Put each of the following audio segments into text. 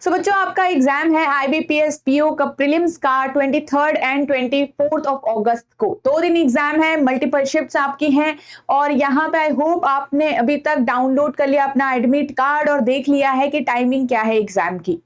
सो बच्चों आपका एग्जाम है आईबीपीएस पीओ का प्रीलिम्स का 23 एंड 24 ऑफ अगस्त को। 2 दिन एग्जाम है, मल्टीपल शिफ्ट्स आपकी हैं और यहाँ पे आई होप आपने अभी तक डाउनलोड कर लिया अपना एडमिट कार्ड और देख लिया है कि टाइमिंग क्या है एग्जाम की।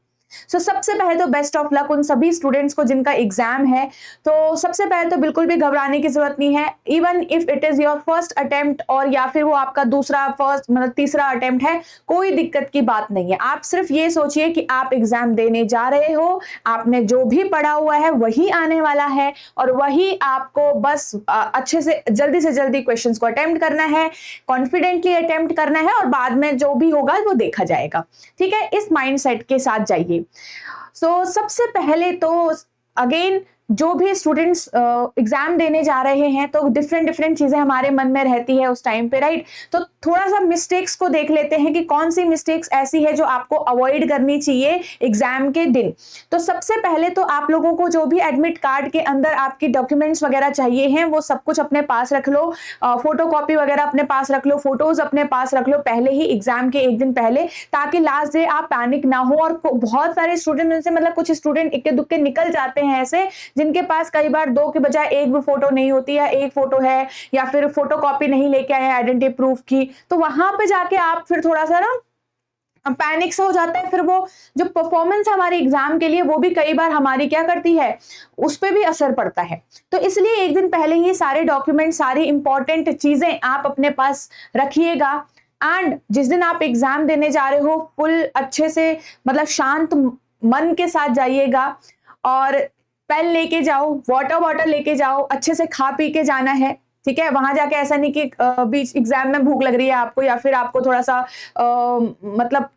सबसे पहले तो बेस्ट ऑफ लक उन सभी स्टूडेंट्स को जिनका एग्जाम है। तो सबसे पहले तो बिल्कुल भी घबराने की जरूरत नहीं है। Even if it is your first attempt और या फिर वो आपका दूसरा फर्स्ट मतलब तीसरा अटेम्प्ट है, कोई दिक्कत की बात नहीं है। आप सिर्फ ये सोचिए कि आप एग्जाम देने जा रहे हो, आपने जो भी पढ़ा हुआ है वही आने वाला है और वही आपको बस अच्छे से जल्दी क्वेश्चंस को अटेम्प्ट करना है, कॉन्फिडेंटली अटेम्प्ट करना है और बाद में जो भी होगा वो देखा जाएगा। ठीक है, इस माइंडसेट के साथ जाइए। सबसे पहले तो अगेन जो भी स्टूडेंट्स एग्जाम देने जा रहे हैं तो डिफरेंट चीजें हमारे मन में रहती है उस टाइम पे, राइट। तो थोड़ा सा मिस्टेक्स को देख लेते हैं कि कौन सी मिस्टेक्स ऐसी है जो आपको अवॉइड करनी चाहिए एग्जाम के दिन। तो सबसे पहले तो आप लोगों को जो भी एडमिट कार्ड के अंदर आपकी डॉक्यूमेंट्स वगैरह चाहिए हैं वो सब कुछ अपने पास रख लो, फोटोकॉपी वगैरह अपने पास रख लो, फोटोज अपने पास रख लो पहले ही एग्जाम के एक दिन पहले, ताकि लास्ट डे आप पैनिक ना हो। और बहुत सारे स्टूडेंट उनसे मतलब कुछ स्टूडेंट इक्के दुक्के निकल जाते हैं ऐसे जिनके पास कई बार 2 के बजाय 1 भी फोटो नहीं होती है, 1 फोटो है या फिर फोटो कॉपी नहीं लेके आए आइडेंटिटी प्रूफ की। तो वहां पे जाके आप फिर थोड़ा सा ना पैनिक से हो जाता है। फिर वो जो परफॉर्मेंस है हमारे एग्जाम के लिए वो भी कई बार हमारी क्या करती है, उस पर भी असर पड़ता है। तो इसलिए एक दिन पहले ही सारे डॉक्यूमेंट, सारी इंपॉर्टेंट चीजें आप अपने पास रखिएगा। एंड जिस दिन आप एग्जाम देने जा रहे हो फुल अच्छे से मतलब शांत मन के साथ जाइएगा और पेन लेके जाओ, वाटर बॉटल लेके जाओ, अच्छे से खा पी के जाना है। ठीक है, वहां जाके ऐसा नहीं कि बीच एग्जाम में भूख लग रही है आपको या फिर आपको थोड़ा सा मतलब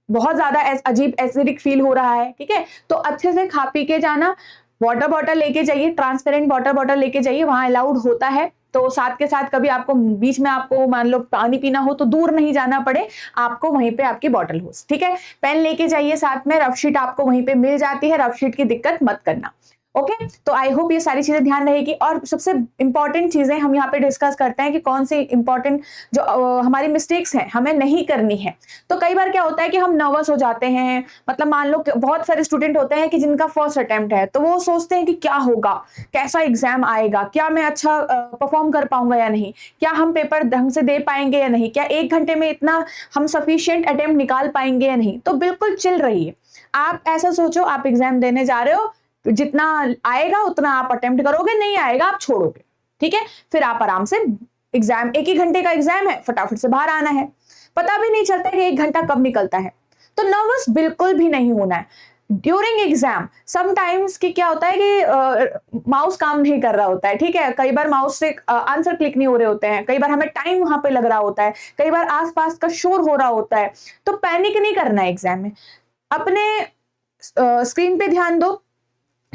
बहुत ज्यादा अजीब एसिडिक फील हो रहा है। ठीक है, तो अच्छे से खा पी के जाना। वाटर बॉटल लेके जाइए, ट्रांसपेरेंट वाटर बॉटल लेके जाइए, वहां अलाउड होता है। तो साथ के साथ कभी आपको बीच में आपको मान लो पानी पीना हो तो दूर नहीं जाना पड़े, आपको वहीं पे आपकी बॉटल हो। ठीक है, पेन लेके जाइए साथ में, रफ शीट आपको वहीं पे मिल जाती है, रफ शीट की दिक्कत मत करना। ओके, तो आई होप ये सारी चीजें ध्यान रहेगी। और सबसे इंपॉर्टेंट चीजें हम यहाँ पे डिस्कस करते हैं कि कौन सी इंपॉर्टेंट जो हमारी मिस्टेक्स हैं हमें नहीं करनी है। तो कई बार क्या होता है कि हम नर्वस हो जाते हैं, मतलब मान लो बहुत सारे स्टूडेंट होते हैं कि जिनका फर्स्ट अटेम्प्ट है तो वो सोचते हैं कि क्या होगा, कैसा एग्जाम आएगा, क्या मैं अच्छा परफॉर्म कर पाऊंगा या नहीं, क्या हम पेपर ढंग से दे पाएंगे या नहीं, क्या 1 घंटे में इतना हम सफिशिएंट अटेम्प्ट निकाल पाएंगे या नहीं। तो बिल्कुल चिल रहिए, आप ऐसा सोचो आप एग्जाम देने जा रहे हो, जितना आएगा उतना आप अटेम्प्ट करोगे, नहीं आएगा आप छोड़ोगे। ठीक है, फिर आप आराम से एग्जाम, 1 ही घंटे का एग्जाम है, फटाफट से बाहर आना है, पता भी नहीं चलता कि 1 घंटा कब निकलता है। तो नर्वस बिल्कुल भी नहीं होना है ड्यूरिंग एग्जाम। समटाइम्स कि क्या होता है कि माउस काम नहीं कर रहा होता है। ठीक है, कई बार माउस से आंसर क्लिक नहीं हो रहे होते हैं, कई बार हमें टाइम वहां पे लग रहा होता है, कई बार आसपास का शोर हो रहा होता है। तो पैनिक नहीं करना है एग्जाम में, अपने स्क्रीन पे ध्यान दो।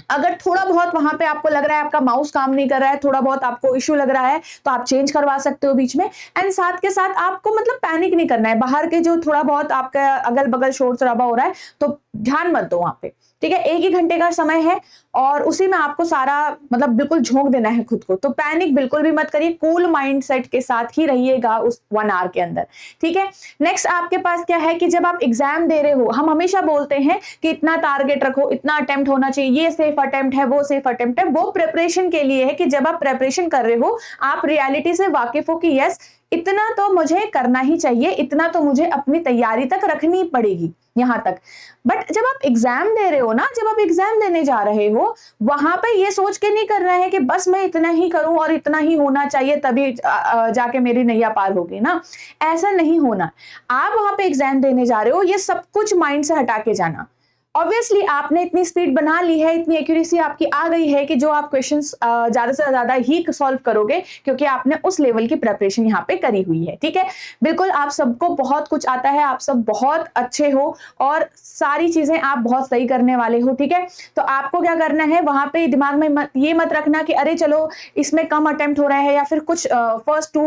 अगर थोड़ा बहुत वहां पे आपको लग रहा है आपका माउस काम नहीं कर रहा है, थोड़ा बहुत आपको इश्यू लग रहा है, तो आप चेंज करवा सकते हो बीच में। एंड साथ के साथ आपको मतलब पैनिक नहीं करना है। बाहर के जो थोड़ा बहुत आपका अगल बगल शोर शराबा हो रहा है तो ध्यान मत दो वहां पे। ठीक है, 1 ही घंटे का समय है और उसी में आपको सारा मतलब बिल्कुल झोंक देना है खुद को। तो पैनिक बिल्कुल भी मत करिए, कूल माइंडसेट के साथ ही रहिएगा उस 1 आवर के अंदर। ठीक है, नेक्स्ट आपके पास क्या है कि जब आप एग्जाम दे रहे हो, हम हमेशा बोलते हैं कि इतना टारगेट रखो, इतना अटेम्प्ट होना चाहिए, ये सेफ अटेम्प्ट है, वो सेफ अटेम्प्ट है। वो प्रिपरेशन के लिए है कि जब आप प्रिपरेशन कर रहे हो आप रियलिटी से वाकिफ हो कि यस इतना तो मुझे करना ही चाहिए, इतना तो मुझे अपनी तैयारी तक रखनी पड़ेगी यहां तक। बट जब आप एग्जाम दे रहे हो ना, जब आप एग्जाम देने जा रहे हो वहां पे ये सोच के नहीं करना है कि बस मैं इतना ही करूं और इतना ही होना चाहिए तभी जाके मेरी नैया पार होगी ना, ऐसा नहीं होना। आप वहां पे एग्जाम देने जा रहे हो, ये सब कुछ माइंड से हटा के जाना। ऑब्वियसली आपने इतनी स्पीड बना ली है, इतनी एक्यूरेसी आपकी आ गई है कि जो आप क्वेश्चंस ज्यादा से ज्यादा ही सॉल्व करोगे क्योंकि आपने उस लेवल की प्रिपरेशन यहाँ पे करी हुई है। ठीक है, बिल्कुल आप सबको बहुत कुछ आता है, आप सब बहुत अच्छे हो और सारी चीजें आप बहुत सही करने वाले हो। ठीक है, तो आपको क्या करना है वहां पे दिमाग में ये मत रखना कि अरे चलो इसमें कम अटेम्प्ट हो रहा है या फिर कुछ फर्स्ट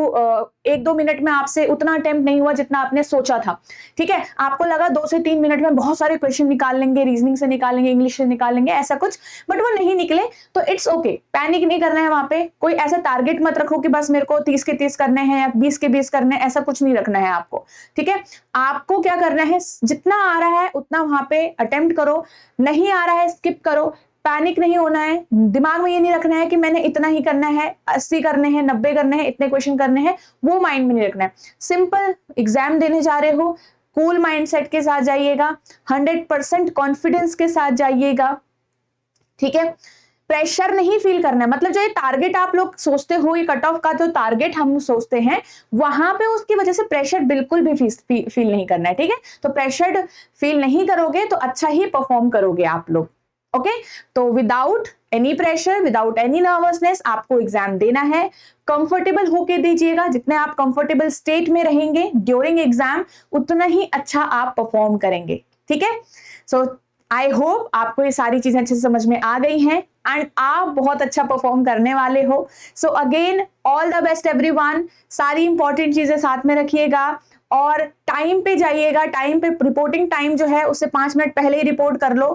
1-2 मिनट में आपसे उतना अटेम्प्ट नहीं हुआ जितना आपने सोचा था। ठीक है, आपको लगा 2 से 3 मिनट में बहुत सारे क्वेश्चन निकाल लेंगे निकालेंगे, रीजनिंग से निकालेंगे, इंग्लिश से निकालेंगे, ऐसा कुछ, बट वो नहीं निकले तो इट्स ओके, पैनिक नहीं करना है। वहां पे कोई ऐसा टारगेट मत रखो कि बस मेरे को 30 के 30 करने हैं या 20 के 20 करने हैं, ऐसा कुछ नहीं रखना है आपको, ठीक है। आपको क्या करना है, जितना आ रहा है उतना वहां पे अटेम्प्ट करो, नहीं आ रहा है स्किप करो, पैनिक नहीं होना है। दिमाग में ये नहीं रखना है कि मैंने इतना ही करना है, 80 करने हैं, 90 करने हैं, इतने क्वेश्चन करने हैं, वो माइंड में नहीं रखना है। सिंपल एग्जाम देने जा रहे हो, कूल माइंडसेट के साथ जाइएगा, 100% कॉन्फिडेंस के साथ जाइएगा, ठीक है। प्रेशर नहीं फील करना है, मतलब जो ये टारगेट आप लोग सोचते हो, ये कट ऑफ का जो टारगेट हम सोचते हैं, वहां पे उसकी वजह से प्रेशर बिल्कुल भी फील नहीं करना है, ठीक है। तो प्रेशर फील नहीं करोगे तो अच्छा ही परफॉर्म करोगे आप लोग, ओके। तो without any pressure, without any nervousness आपको एग्जाम देना है। कंफर्टेबल होके दीजिएगा, जितने आप कंफर्टेबल स्टेट में रहेंगे ड्यूरिंग एग्जाम, उतना ही अच्छा आप परफॉर्म करेंगे, ठीक है। सो आई होप आपको ये सारी चीजें अच्छे से समझ में आ गई हैं एंड आप बहुत अच्छा परफॉर्म करने वाले हो। So again all the best everyone. सारी इंपॉर्टेंट चीजें साथ में रखिएगा और टाइम पे जाइएगा। टाइम पे रिपोर्टिंग टाइम जो है उससे 5 मिनट पहले ही रिपोर्ट कर लो,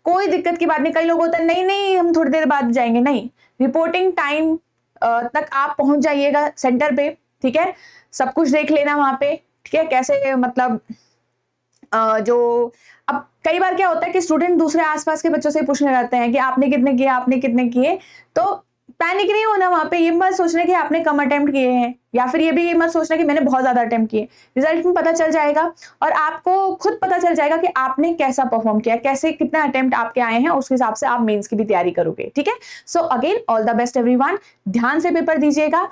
कोई दिक्कत की बात नहीं। कई लोग होते हैं नहीं नहीं हम थोड़ी देर बाद जाएंगे, नहीं, रिपोर्टिंग टाइम तक आप पहुंच जाइएगा सेंटर पे, ठीक है। सब कुछ देख लेना वहां पे, ठीक है। कैसे मतलब जो अब कई बार क्या होता है कि स्टूडेंट दूसरे आसपास के बच्चों से पूछने लगते हैं कि आपने कितने किए, आपने कितने किए। तो पैनिक नहीं होना वहां पे, ये मत सोचना कि आपने कम अटेम्प्ट किए हैं, या फिर ये भी ये मत सोचना कि मैंने बहुत ज्यादा अटेम्प्ट किए। रिजल्ट में पता चल जाएगा और आपको खुद पता चल जाएगा कि आपने कैसा परफॉर्म किया, कैसे कितने अटेम्प्ट आपके आए हैं, उसके हिसाब से आप मेंस की भी तैयारी करोगे, ठीक है। So again all the best everyone. ध्यान से पेपर दीजिएगा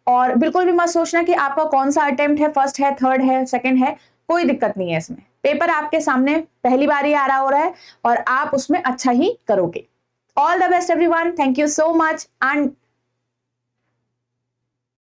और बिल्कुल भी मत सोचना कि आपका कौन सा अटेम्प्ट है, फर्स्ट है, थर्ड है, सेकेंड है, कोई दिक्कत नहीं है इसमें। पेपर आपके सामने पहली बार ही आ रहा हो रहा है और आप उसमें अच्छा ही करोगे। All the best everyone, thank you so much and